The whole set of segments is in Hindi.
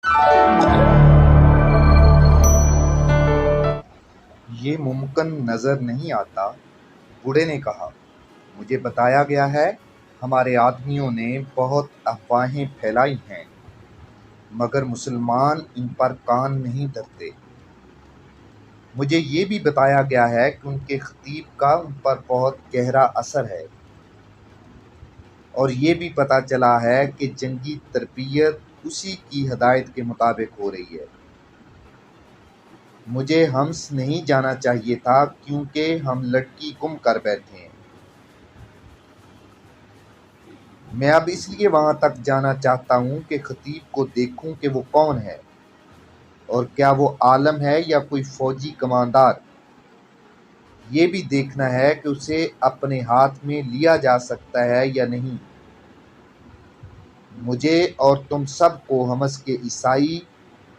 ये मुमकिन नज़र नहीं आता, बूढ़े ने कहा। मुझे बताया गया है हमारे आदमियों ने बहुत अफवाहें फैलाई हैं, मगर मुसलमान इन पर कान नहीं धरते। मुझे ये भी बताया गया है कि उनके खतीब का उन पर बहुत गहरा असर है, और ये भी पता चला है कि जंगी तरबियत उसी की हदायत के मुताबिक हो रही है। मुझे हम्स नहीं जाना चाहिए था, क्योंकि हम लड़की गुम कर बैठे हैं। मैं अब इसलिए वहाँ तक जाना चाहता हूँ कि खतीब को देखूँ कि वो कौन है, और क्या वो आलम है या कोई फ़ौजी कमांडर। ये भी देखना है कि उसे अपने हाथ में लिया जा सकता है या नहीं। मुझे और तुम सब को हमस के ईसाई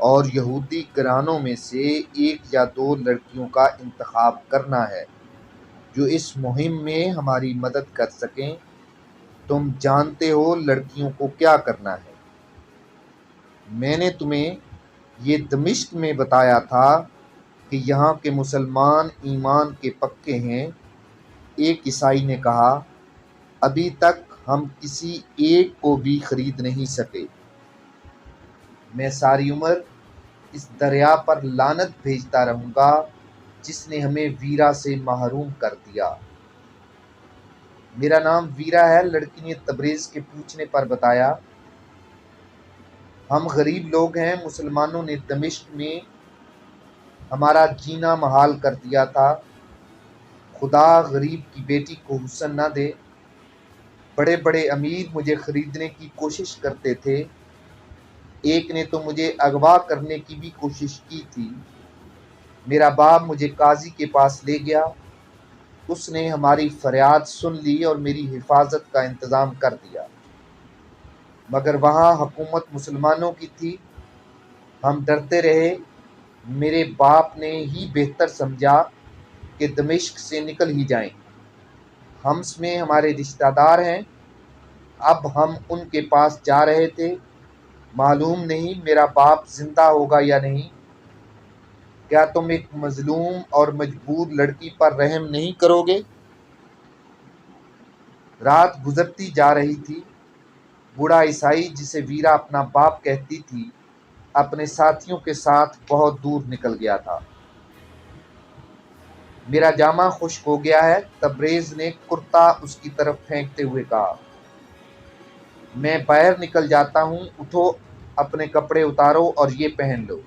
और यहूदी घरानों में से एक या दो लड़कियों का इंतखाब करना है जो इस मुहिम में हमारी मदद कर सकें। तुम जानते हो लड़कियों को क्या करना है। मैंने तुम्हें ये दमिश्क में बताया था कि यहाँ के मुसलमान ईमान के पक्के हैं। एक ईसाई ने कहा, अभी तक हम किसी एक को भी खरीद नहीं सके। मैं सारी उम्र इस दरिया पर लानत भेजता रहूँगा जिसने हमें वीरा से महरूम कर दिया। मेरा नाम वीरा है, लड़की ने तबरेज़ के पूछने पर बताया। हम गरीब लोग हैं। मुसलमानों ने दमिश्क में हमारा जीना महाल कर दिया था। खुदा गरीब की बेटी को हुस्न न दे। बड़े बड़े अमीर मुझे खरीदने की कोशिश करते थे। एक ने तो मुझे अगवा करने की भी कोशिश की थी। मेरा बाप मुझे काजी के पास ले गया। उसने हमारी फरियाद सुन ली और मेरी हिफाजत का इंतज़ाम कर दिया, मगर वहाँ हुकूमत मुसलमानों की थी। हम डरते रहे। मेरे बाप ने ही बेहतर समझा कि दमिश्क से निकल ही जाएं। हम्स में हमारे रिश्तेदार हैं। अब हम उनके पास जा रहे थे। मालूम नहीं मेरा बाप जिंदा होगा या नहीं। क्या तुम एक मजलूम और मजबूर लड़की पर रहम नहीं करोगे? रात गुजरती जा रही थी। बूढ़ा ईसाई, जिसे वीरा अपना बाप कहती थी, अपने साथियों के साथ बहुत दूर निकल गया था। मेरा जामा खुश्क हो गया है, तबरेज़ ने कुर्ता उसकी तरफ फेंकते हुए कहा। मैं बाहर निकल जाता हूँ। उठो, अपने कपड़े उतारो और ये पहन लो।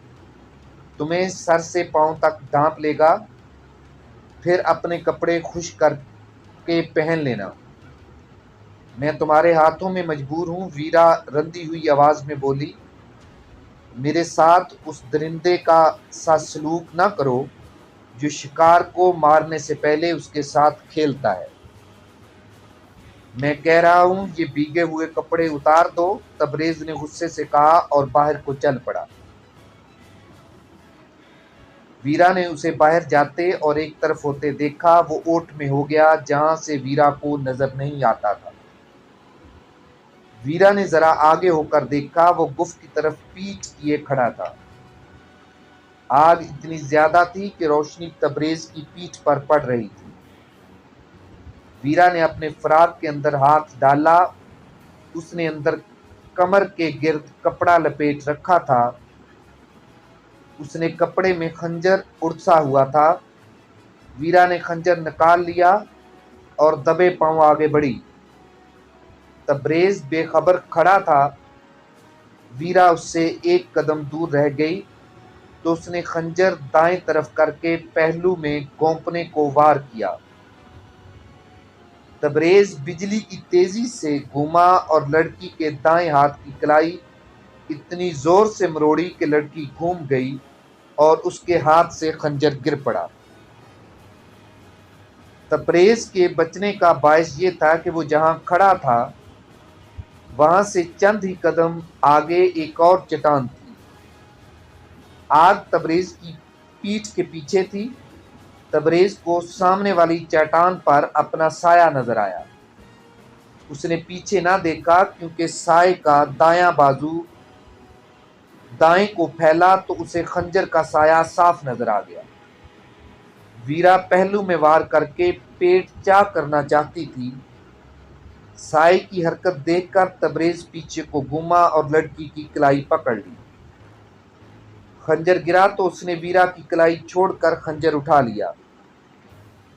तुम्हें सर से पाँव तक ढांप लेगा, फिर अपने कपड़े खुश करके पहन लेना। मैं तुम्हारे हाथों में मजबूर हूँ, वीरा रंधी हुई आवाज़ में बोली। मेरे साथ उस दरिंदे का सा सलूक न करो जो शिकार को मारने से पहले उसके साथ खेलता है। मैं कह रहा हूँ, ये भीगे हुए कपड़े उतार दो, तबरेज़ ने गुस्से से कहा और बाहर को चल पड़ा। वीरा ने उसे बाहर जाते और एक तरफ होते देखा। वो ओट में हो गया, जहाँ से वीरा को नजर नहीं आता था। वीरा ने जरा आगे होकर देखा। वो गुफ की तरफ पीठ किए खड़ा था। आग इतनी ज्यादा थी कि रोशनी तबरेज़ की पीठ पर पड़ रही थी। वीरा ने अपने फराक के अंदर हाथ डाला। उसने अंदर कमर के गिर्द कपड़ा लपेट रखा था। उसने कपड़े में खंजर उड़सा हुआ था। वीरा ने खंजर निकाल लिया और दबे पांव आगे बढ़ी। तबरेज़ बेखबर खड़ा था। वीरा उससे एक कदम दूर रह गई तो उसने खंजर दाएं तरफ करके पहलू में गोंपने को वार किया। तबरेज़ बिजली की तेजी से घूमा और लड़की के दाएं हाथ की कलाई इतनी जोर से मरोड़ी कि लड़की घूम गई और उसके हाथ से खंजर गिर पड़ा। तबरेज़ के बचने का बायस ये था कि वो जहां खड़ा था वहां से चंद ही कदम आगे एक और चट्टान थी। आग तबरेज़ की पीठ के पीछे थी। तबरेज़ को सामने वाली चट्टान पर अपना साया नजर आया। उसने पीछे ना देखा, क्योंकि साए का दायां बाजू दाएं को फैला तो उसे खंजर का साया साफ नजर आ गया। वीरा पहलू में वार करके पेट चा करना चाहती थी। साये की हरकत देखकर तबरेज पीछे को घूमा और लड़की की कलाई पकड़ ली। खंजर गिरा तो उसने वीरा की कलाई छोड़कर खंजर उठा लिया।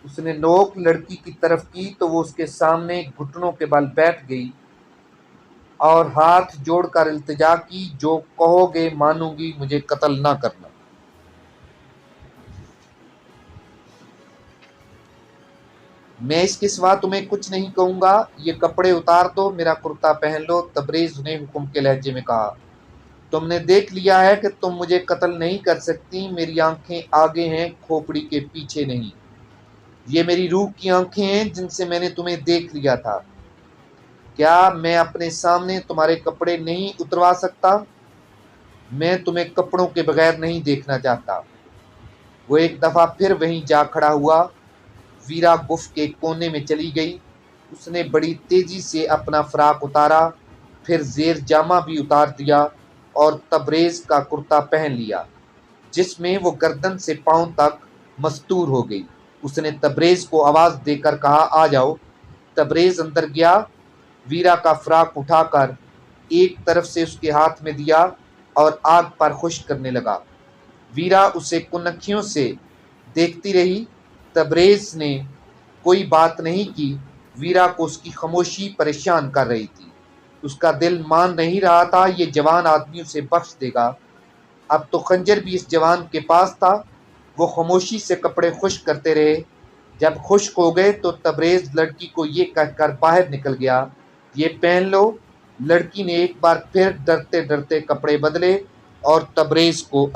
उसने नोक लड़की की तरफ की तो वो उसके सामने घुटनों के बल बैठ गई और हाथ जोड़कर इल्तिजा की, जो कहोगे मानूंगी, मुझे कत्ल ना करना। मैं इसके सिवा तुम्हें कुछ नहीं कहूंगा। ये कपड़े उतार दो, मेरा कुर्ता पहन लो, तबरेज ने हुक्म के लहजे में कहा। तुमने देख लिया है कि तुम मुझे कत्ल नहीं कर सकती। मेरी आंखें आगे हैं, खोपड़ी के पीछे नहीं। ये मेरी रूह की आंखें हैं जिनसे मैंने तुम्हें देख लिया था। क्या मैं अपने सामने तुम्हारे कपड़े नहीं उतरवा सकता? मैं तुम्हें कपड़ों के बगैर नहीं देखना चाहता। वो एक दफा फिर वहीं जा खड़ा हुआ। वीरा गुफ के कोने में चली गई। उसने बड़ी तेजी से अपना फ्राक उतारा, फिर जेर जामा भी उतार दिया और तबरेज का कुर्ता पहन लिया, जिसमें वो गर्दन से पांव तक मस्तूर हो गई। उसने तबरेज को आवाज देकर कहा, आ जाओ। तबरेज अंदर गया। वीरा का फ्राक उठाकर एक तरफ से उसके हाथ में दिया और आग पर खुश्क करने लगा। वीरा उसे कुनखियों से देखती रही। तबरेज ने कोई बात नहीं की। वीरा को उसकी खामोशी परेशान कर रही थी। उसका दिल मान नहीं रहा था ये जवान आदमी उसे बख्श देगा। अब तो खंजर भी इस जवान के पास था। वो खामोशी से कपड़े खुश्क करते रहे। जब खुश्क हो गए तो तबरेज लड़की को ये कहकर बाहर निकल गया, ये पहन लो। लड़की ने एक बार फिर डरते डरते कपड़े बदले और तबरेज को